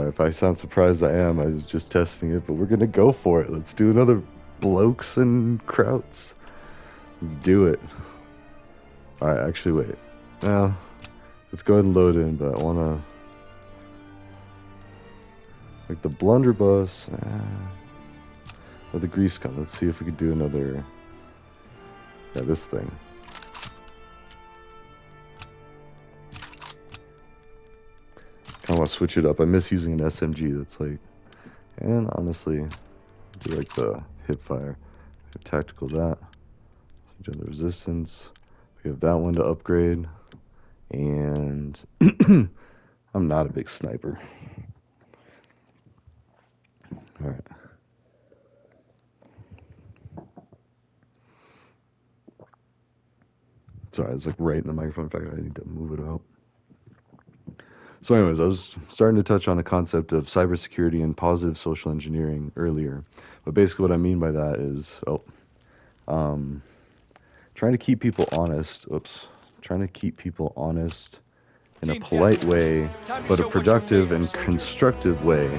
if I sound surprised, I am. I was just testing it, but we're gonna go for it. Let's do another Blokes and Krauts. Let's do it. Alright, actually, wait. Now, let's go ahead and load in, but I wanna... Like the blunderbuss... or the grease gun. Let's see if we could do another... Yeah, this thing. Kind of want to switch it up. I miss using an SMG. That's like... And honestly, do like the hip fire. Tactical that. Do the resistance. We have that one to upgrade. And I'm not a big sniper. Alright. Sorry, it's like right in the microphone. In fact, I need to move it out. So anyways, I was starting to touch on the concept of cybersecurity and positive social engineering earlier. But basically what I mean by that is, trying to keep people honest. Trying to keep people honest in a polite way, but a productive and constructive way.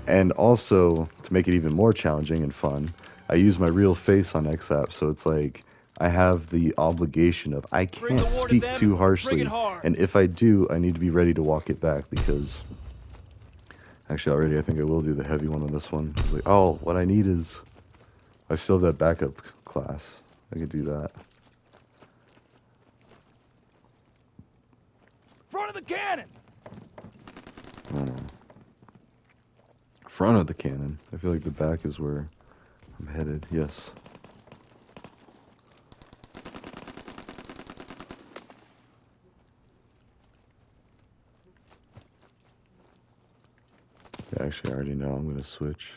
And also, to make it even more challenging and fun, I use my real face on XApp, so it's like I have the obligation of I can't speak too harshly, and if I do, I need to be ready to walk it back, because actually already I think I will do the heavy one on this one. Like, oh, what I need is I still have that backup class. I could do that. Front of the cannon. Front of the cannon. I feel like the back is where I'm headed. Yes. Yeah, actually, I already know I'm going to switch.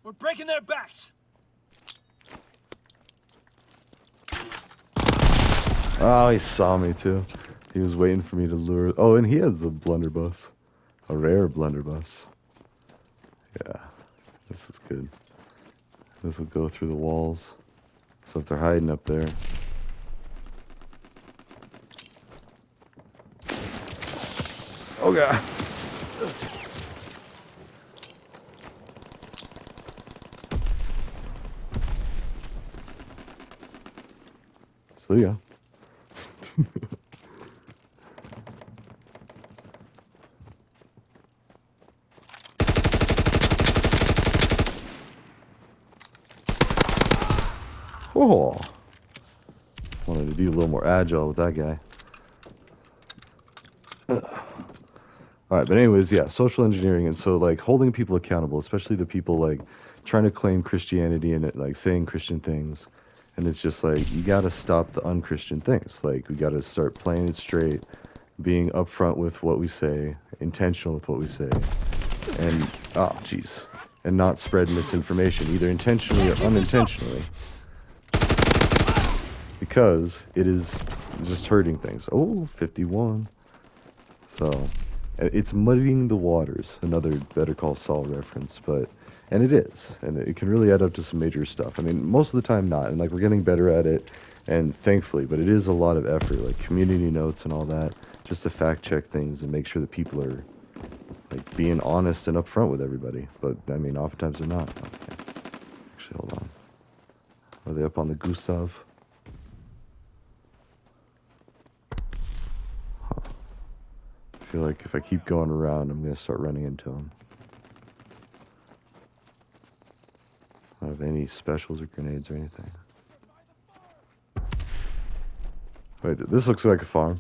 We're breaking their backs. Oh, he saw me too. He was waiting for me to lure. Oh, and he has a blunderbuss. A rare blunderbuss. Yeah, this is good. This will go through the walls. So if they're hiding up there. Oh, God. So there you go. Oh, wanted to be a little more agile with that guy. Alright, but anyways, yeah, social engineering, and so like holding people accountable, especially the people like trying to claim Christianity and like saying Christian things, and it's just like you gotta stop the unchristian things. Like we gotta start playing it straight, being upfront with what we say, intentional with what we say, and oh jeez, and not spread misinformation either intentionally or unintentionally, because it is just hurting things. Oh, 51. So it's muddying the waters, another Better Call Saul reference, but, and it is, and it can really add up to some major stuff. I mean, most of the time not, and like we're getting better at it, and thankfully, but it is a lot of effort, like community notes and all that, just to fact check things and make sure that people are like being honest and upfront with everybody. But I mean, oftentimes they're not. Okay. Actually, hold on. Are they up on the Gustav? I feel like if I keep going around, I'm going to start running into them. I don't have any specials or grenades or anything. Wait, this looks like a farm.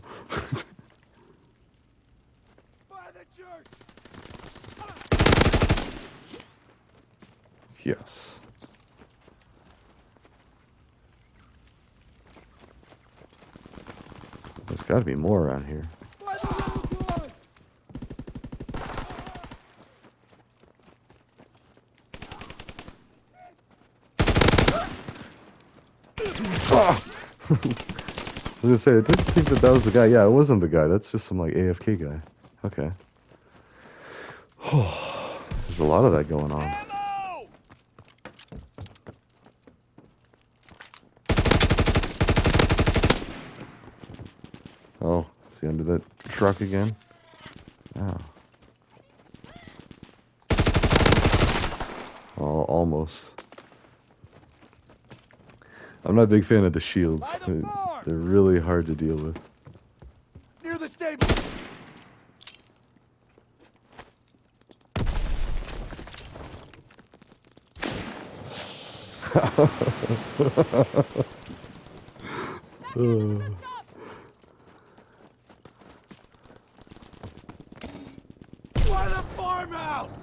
Yes. There's got to be more around here. Oh! I was gonna say, I didn't think that was the guy. Yeah, it wasn't the guy. That's just some like AFK guy. Okay. Oh, there's a lot of that going on. the end of that truck again. Oh. Oh, almost. I'm not a big fan of the shields. They're really hard to deal with. Near the stable. By the farmhouse.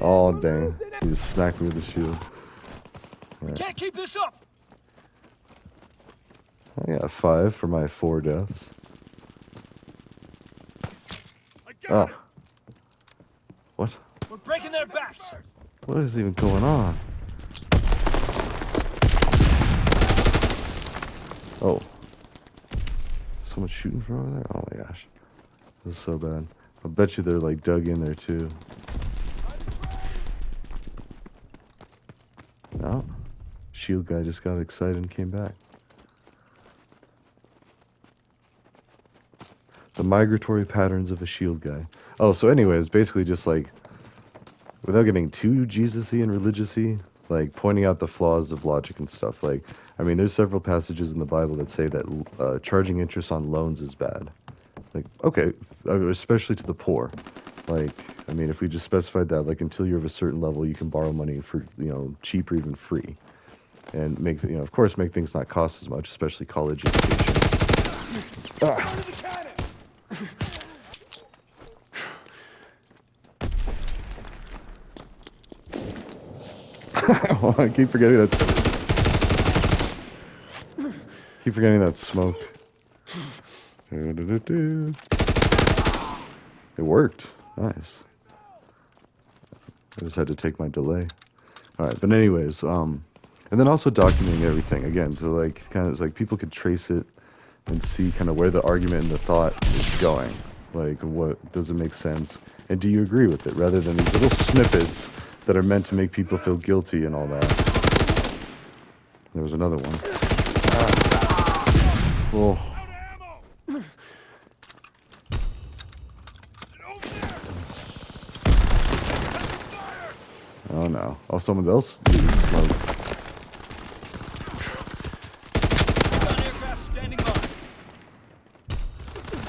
Oh dang! He just smacked me with the shield. Right. Can't keep this up. I got 5 for my 4 deaths. Oh. What? We're breaking their backs. What is even going on? Oh. So much shooting from over there? Oh my gosh. This is so bad. I bet you they're like dug in there too. No. Shield guy just got excited and came back. The migratory patterns of a shield guy. Oh, so anyways, basically just like, without getting too Jesus-y and religious-y, like pointing out the flaws of logic and stuff. Like, I mean, there's several passages in the Bible that say that charging interest on loans is bad. Like, okay, especially to the poor. Like, I mean, if we just specified that, like, until you're of a certain level, you can borrow money for, you know, cheap or even free. And make, you know, of course, make things not cost as much, especially college education. Ah. I keep forgetting that. Keep forgetting that smoke. It worked. Nice. I just had to take my delay. All right, but anyways, and then also documenting everything again, so like kind of it's like people could trace it and see kind of where the argument and the thought is going. Like, what does it make sense, and do you agree with it, rather than these little snippets that are meant to make people feel guilty and all that. There was another one. Oh. Oh no. Oh, someone else using smoke.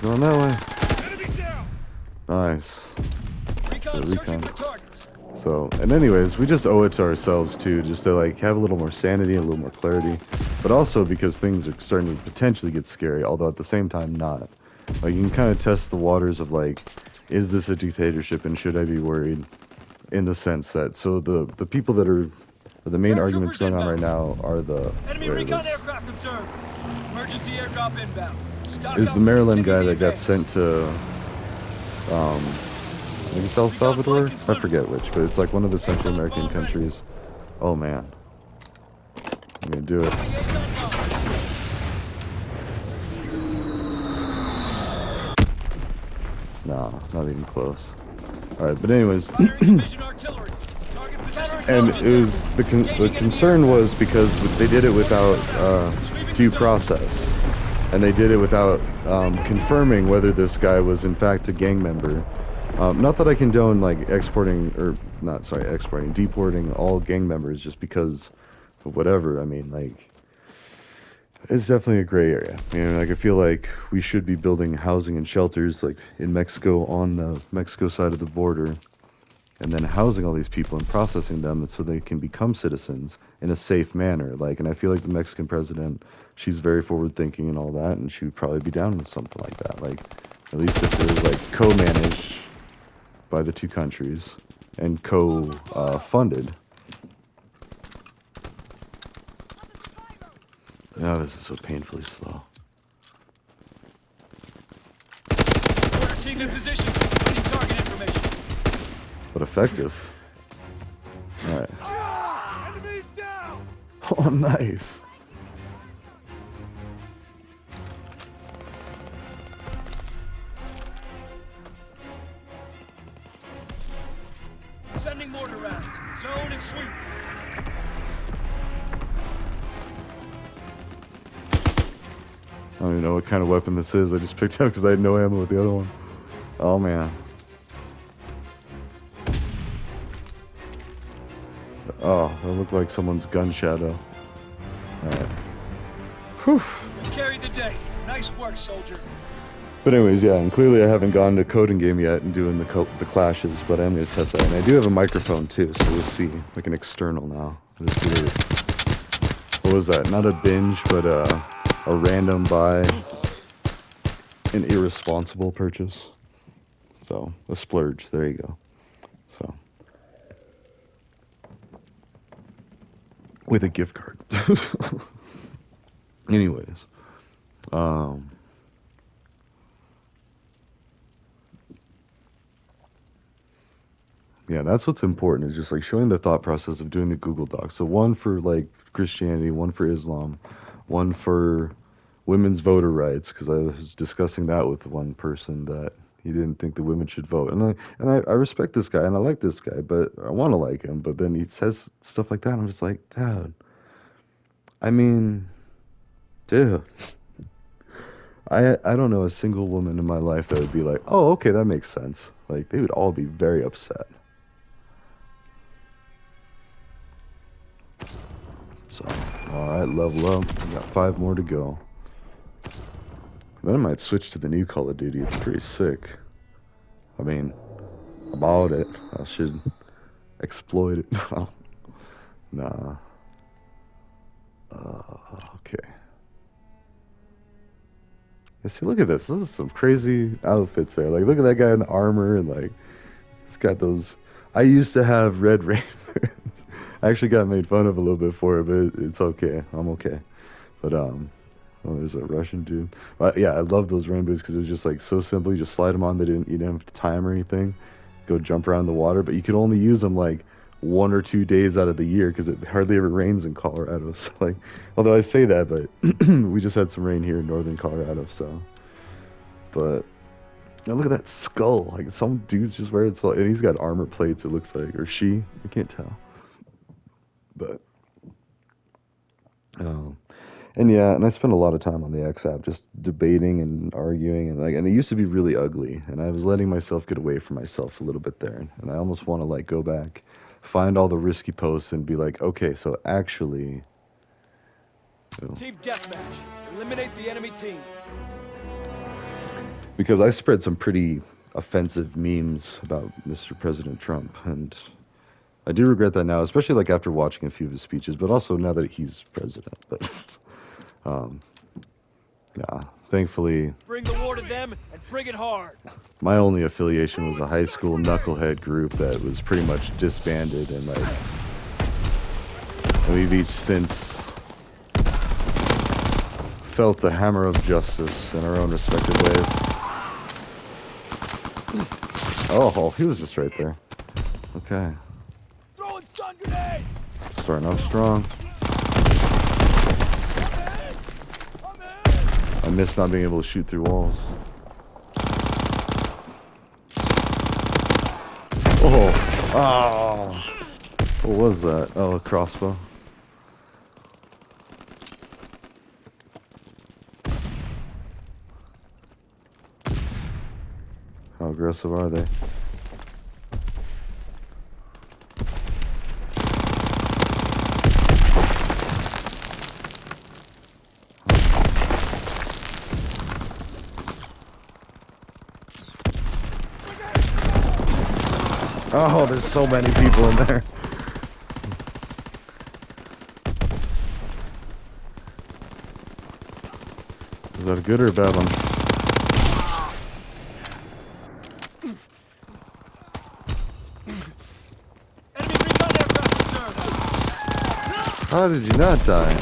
Going that way. Nice. Recon. So, and anyways, we just owe it to ourselves too, just to like have a little more sanity and a little more clarity, but also because things are starting to potentially get scary, although at the same time not. Like, you can kind of test the waters of like, is this a dictatorship and should I be worried? In the sense that, so the people that are the main arguments going on right now are the enemy recon aircraft observed. Emergency airdrop inbound. Is the Maryland guy that got sent to I think it's El Salvador? I forget which, but it's like one of the Central American countries. Oh man. I'm gonna do it. No, not even close. Alright, but anyways. And it was, the concern was because they did it without due process. And they did it without confirming whether this guy was in fact a gang member. Not that I condone like deporting all gang members just because of whatever. I mean, like, it's definitely a gray area. You know, like, I feel like we should be building housing and shelters like in Mexico, on the Mexico side of the border, and then housing all these people and processing them so they can become citizens in a safe manner. Like, and I feel like the Mexican president, she's very forward thinking and all that, and she would probably be down with something like that. Like, at least if it was like co-managed by the two countries and co-funded. Oh, this is so painfully slow. Team in position. Waiting target information. But effective. Alright. Enemies down. Oh, nice. Sending mortar rounds. Zone and sweep. I don't even know what kind of weapon this is. I just picked it up because I had no ammo with the other one. Oh, man. Oh, that looked like someone's gun shadow. Alright. Whew. You carried the day. Nice work, soldier. But anyways, yeah, and clearly I haven't gone to coding game yet and doing the clashes, but I'm going to test that. And I do have a microphone too, so we'll see. Like an external now. Just do it. What was that? Not a binge, but a random buy. An irresponsible purchase. So, a splurge. There you go. So. With a gift card. Anyways. Yeah, that's what's important, is just like showing the thought process of doing the Google Docs. So one for like Christianity, one for Islam, one for women's voter rights, because I was discussing that with one person that he didn't think the women should vote. And I respect this guy and I like this guy, but I want to like him, but then he says stuff like that and I'm just like, Dad, I mean, dude. I don't know a single woman in my life that would be like, oh, okay, that makes sense. Like, they would all be very upset. So, alright, level up. We got 5 more to go. Then I might switch to the new Call of Duty. It's pretty sick. I mean, I bought it. I should exploit it. Nah. Okay. Yeah, see, look at this. This is some crazy outfits there. Like, look at that guy in the armor and, like, he's got those... I used to have red Ravens. I actually got made fun of a little bit for it, but it's okay. I'm okay. But, oh, there's a Russian dude. But, yeah, I love those rain boots because it was just, like, so simple. You just slide them on. You didn't have to tie them or anything. Go jump around the water. But you could only use them, like, 1 or 2 days out of the year because it hardly ever rains in Colorado. So, like, although I say that, but we just had some rain here in northern Colorado, so. But, now look at that skull. Like, some dude's just wearing it, and he's got armor plates, it looks like. Or she. I can't tell. But, and yeah, and I spent a lot of time on the X app just debating and arguing, and it used to be really ugly, and I was letting myself get away from myself a little bit there, and I almost want to like go back, find all the risky posts, and be like, okay, so actually, Team deathmatch. Eliminate the enemy team. Because I spread some pretty offensive memes about Mr. President Trump, and I do regret that now, especially like after watching a few of his speeches, but also now that he's president. But yeah, thankfully, Bring the war to them and bring it hard. my only affiliation was a high school knucklehead group that was pretty much disbanded, and like we've each since felt the hammer of justice in our own respective ways. Oh, he was just right there. Okay. Throwing stun grenade. Starting off strong. I miss not being able to shoot through walls. Oh! Oh! What was that? Oh, a crossbow. How aggressive are they? Oh, there's so many people in there. Is that a good or a bad one? Enemy recon aircraft observed. How did you not die?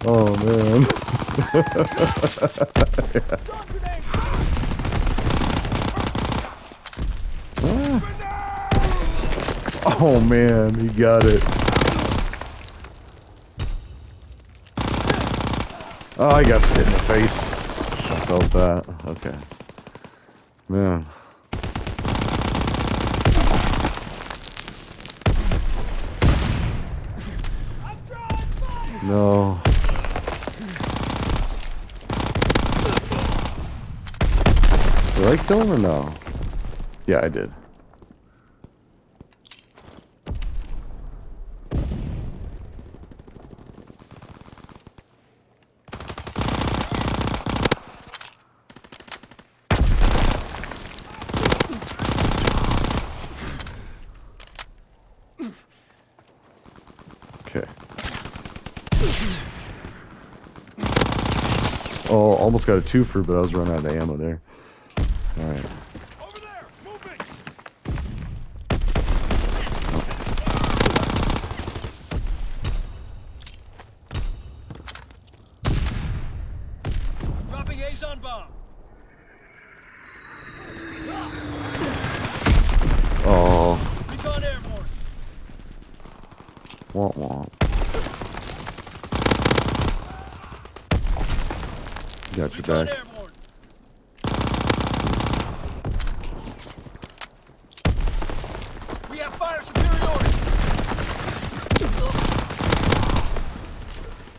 Oh, man. Oh man, he got it. Oh, I got hit in the face. I felt that. Okay. Man. No. Did I kill him or no? Yeah, I did. Okay. Oh, almost got a twofer, but I was running out of ammo there. All right. Over there, moving. Dropping A's on bomb. Oh. Recon airborne. Womp womp. Got your Recon back. airborne. We have fire superiority.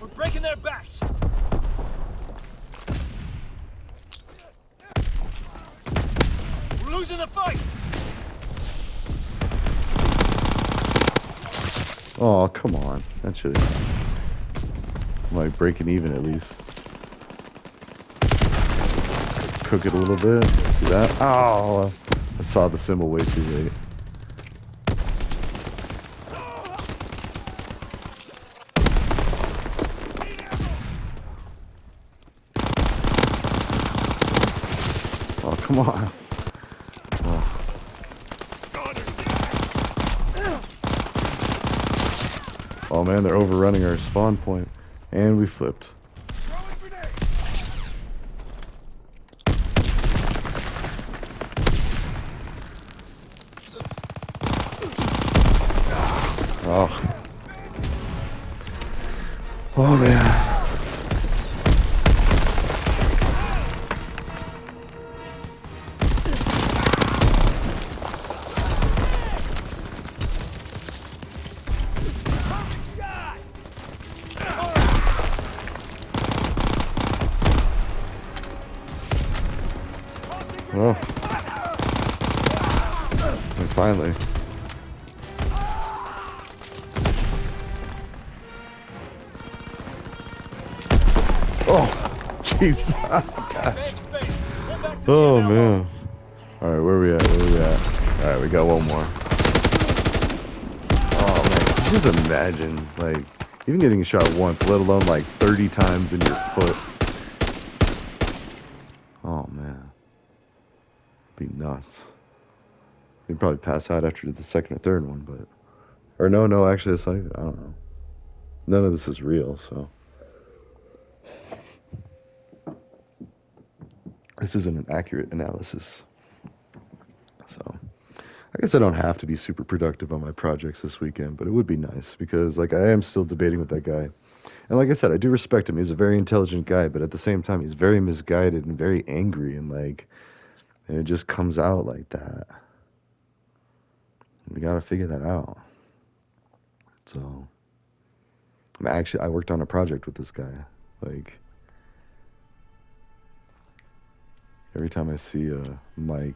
We're breaking their backs. We're losing the fight. Oh, come on. That should like breaking even at least. Cook it a little bit. See that? Oh, I saw the symbol way too late. Oh, come on. Oh. Oh man, they're overrunning our spawn point. And we flipped. Oh. Oh man. Oh. And finally. Oh, jeez. Oh man. All right, where we at? Where we at? All right, we got one more. Oh man, just imagine like even getting shot once, let alone like 30 times in your foot. Oh man, be nuts. You'd probably pass out after the second or third one, but or no, actually, it's not even. I don't know. None of this is real, so this isn't an accurate analysis. So I guess I don't have to be super productive on my projects this weekend, but it would be nice because like I am still debating with that guy. And like I said, I do respect him. He's a very intelligent guy, but at the same time, he's very misguided and very angry and like and it just comes out like that. We got to figure that out. So I worked on a project with this guy. Like every time I see a mic,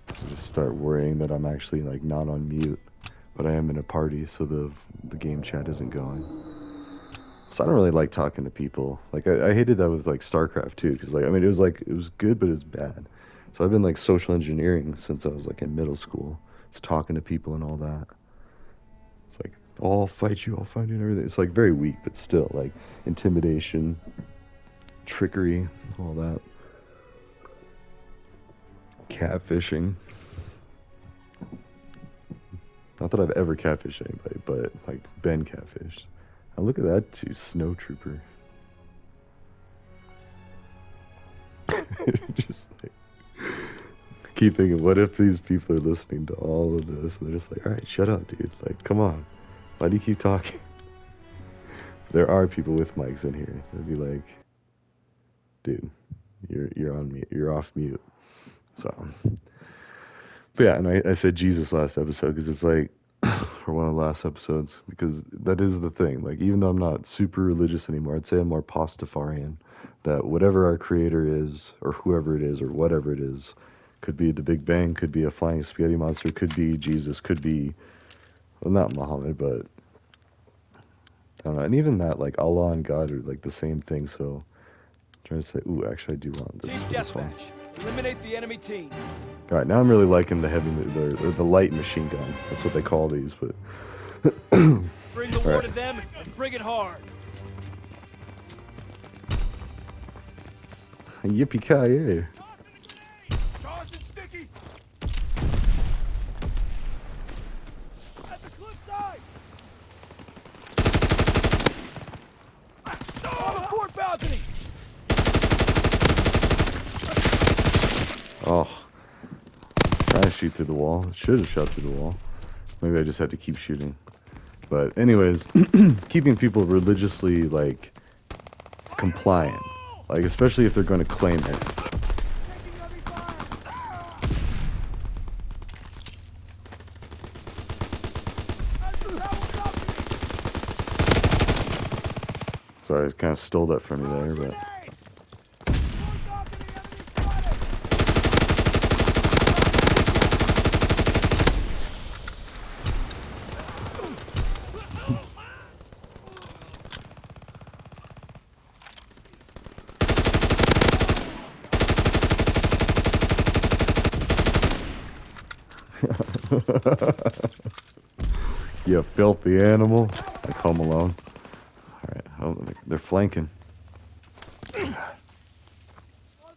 I just start worrying that I'm actually like not on mute, but I am in a party, so the game chat isn't going. So I don't really like talking to people. Like I hated that with like StarCraft too, because like I mean it was good, but it was bad. So I've been like social engineering since I was like in middle school. It's talking to people and all that. It's like, oh, I'll fight you, and everything. It's like very weak, but still like intimidation, trickery, all that. Catfishing. Not that I've ever catfished anybody, but like been catfished. Now look at that too, snow trooper. Just like keep thinking, what if these people are listening to all of this and they're just like, all right, shut up, dude. Like, come on. Why do you keep talking? There are people with mics in here. They'd be like, dude, you're on mute. You're off mute. So, but yeah, and I said Jesus last episode because it's like for one of the last episodes, because that is the thing. Like, even though I'm not super religious anymore, I'd say I'm more Pastafarian. That whatever our creator is, or whoever it is, or whatever it is, could be the Big Bang, could be a flying spaghetti monster, could be Jesus, could be, well, not Muhammad, but I don't know. And even that, like Allah and God are like the same thing. So I'm trying to say, ooh, actually, I do want this Team for this one. deathmatch. Eliminate the enemy team. All right, now I'm really liking the the light machine gun. That's what they call these, but. Bring the war to them and bring it hard. Yippee-ki-yay. Toss it, sticky. At the cliff side. On the port balcony. Oh. Trying to shoot through the wall. Should have shot through the wall. Maybe I just had to keep shooting. But anyways, keeping people religiously, like, compliant. Like, especially if they're going to claim it. Sorry, I kind of stole that from you there, but... You filthy animal. Like Home Alone. Alright, oh, they're flanking.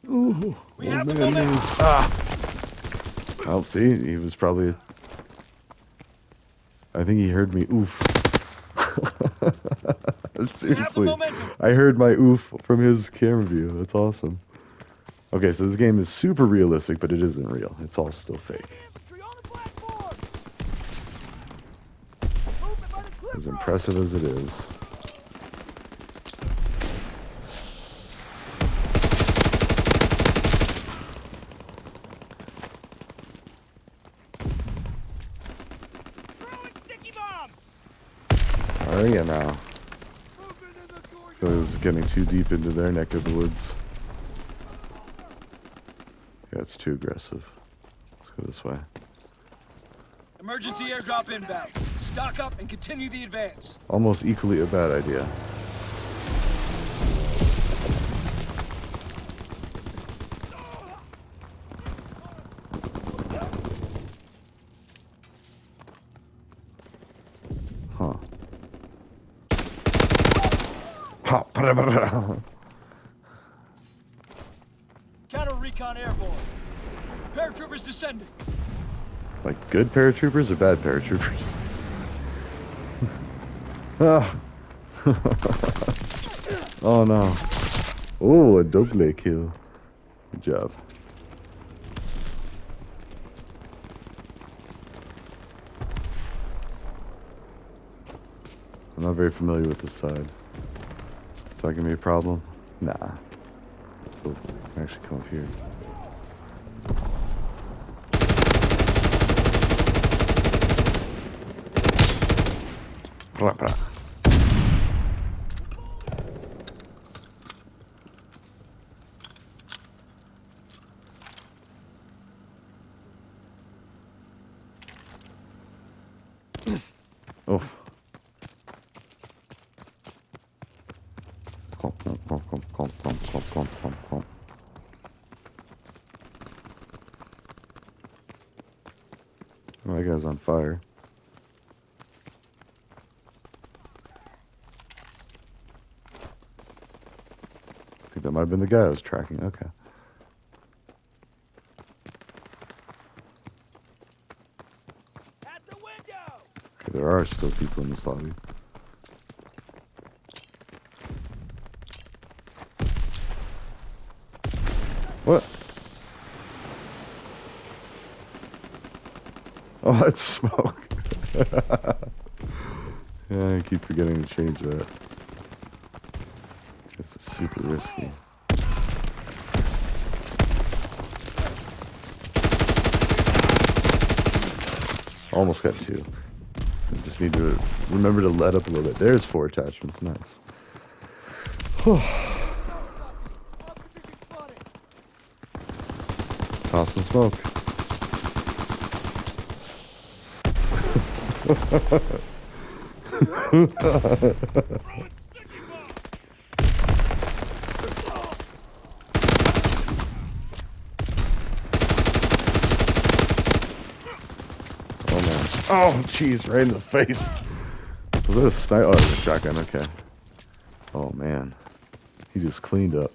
Ooh, We have the momentum. Oh, see, he was probably... I think he heard me oof. Seriously, I heard my oof from his camera view. That's awesome. Okay, so this game is super realistic, but it isn't real. It's all still fake. As impressive as it is. Oh yeah, now. So it's getting too deep into their neck of the woods. Yeah, it's too aggressive. Let's go this way. Emergency airdrop inbound. Stock up and continue the advance. Almost equally a bad idea. Huh. Counter recon airborne. Paratroopers descending. Like good paratroopers or bad paratroopers? Ah. Oh no. Oh, a double kill. Good job. I'm not very familiar with this side. Is that gonna be a problem? Nah. Oh, actually come up here. Blah, blah. Oh. Clomp, clomp, clomp, clomp, clomp, clomp, clomp, clomp, clomp, clomp. Oh, that guy's on fire. I think that might have been the guy I was tracking. Okay. At the window. Okay, there are still people in this lobby. What? Oh, that's smoke. Yeah, I keep forgetting to change that. This is super risky. Almost got two. just need to remember to let up a little bit. There's 4 attachments. Nice. Whew. Tossing smoke. Oh man. Oh jeez, right in the face. Was that a sniper? Oh, it was a shotgun, okay. Oh man. He just cleaned up.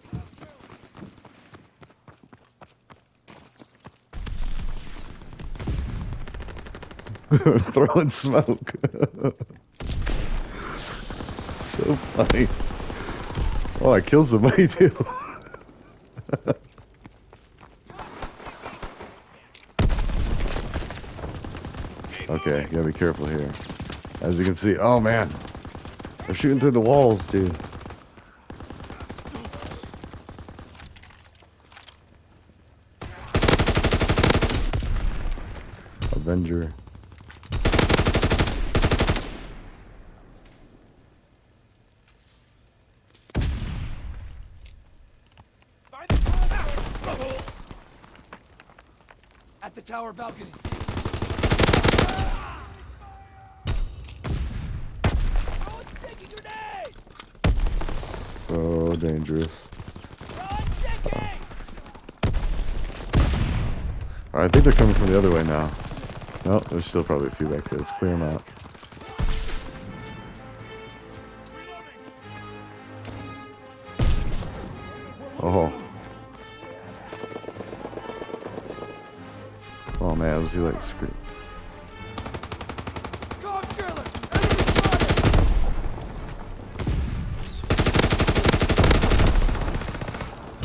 Throwing smoke. So funny. Oh, I killed somebody too. Okay, you gotta be careful here. As you can see, oh man, they're shooting through the walls, dude. Avenger. At the tower balcony. So dangerous. I think they're coming from the other way now. No, there's still probably a few back there. Let's clear them out. Oh. Oh man, was he like screaming?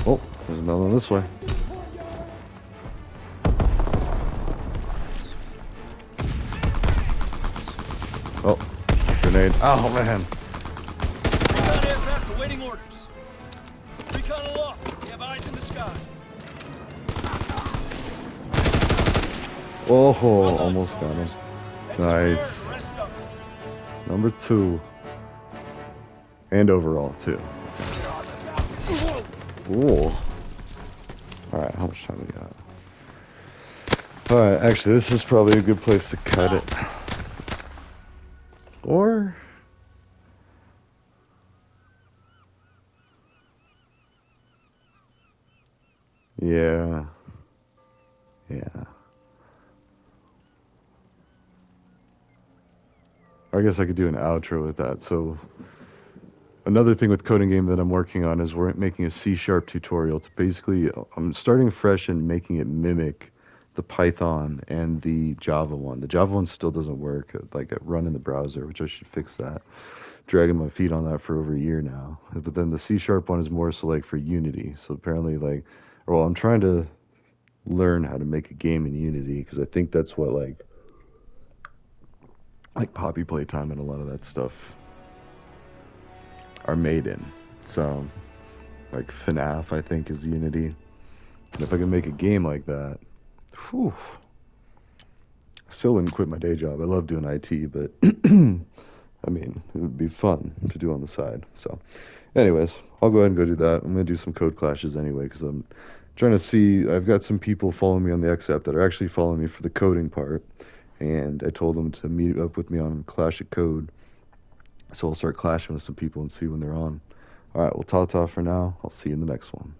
Oh, there's another one this way. Oh, grenade. Oh man. Recon aircraft awaiting orders. Recon aloft. We have eyes in the sky. Oh, almost got him. Nice. Number 2. And overall, too. Ooh. Alright, how much time we got? Alright, actually, this is probably a good place to cut it. Or... yeah. Yeah. I guess I could do an outro with that. So, another thing with coding game that I'm working on is we're making a C# tutorial to basically, I'm starting fresh and making it mimic the Python and the Java one. The Java one still doesn't work, like it run in the browser, which I should fix that. Dragging my feet on that for over a year now. But then the C# one is more so like for Unity. So apparently like, well, I'm trying to learn how to make a game in Unity because I think that's what like Poppy Playtime and a lot of that stuff are made in. So like FNAF I think is Unity. And if I can make a game like that, whew, I still wouldn't quit my day job. I love doing IT, but I mean, it would be fun to do on the side. So anyways, I'll go ahead and go do that. I'm going to do some code clashes anyway because I'm trying to see, I've got some people following me on the X app that are actually following me for the coding part. And I told them to meet up with me on Clash of Code. So I'll start clashing with some people and see when they're on. All right, well, ta-ta for now. I'll see you in the next one.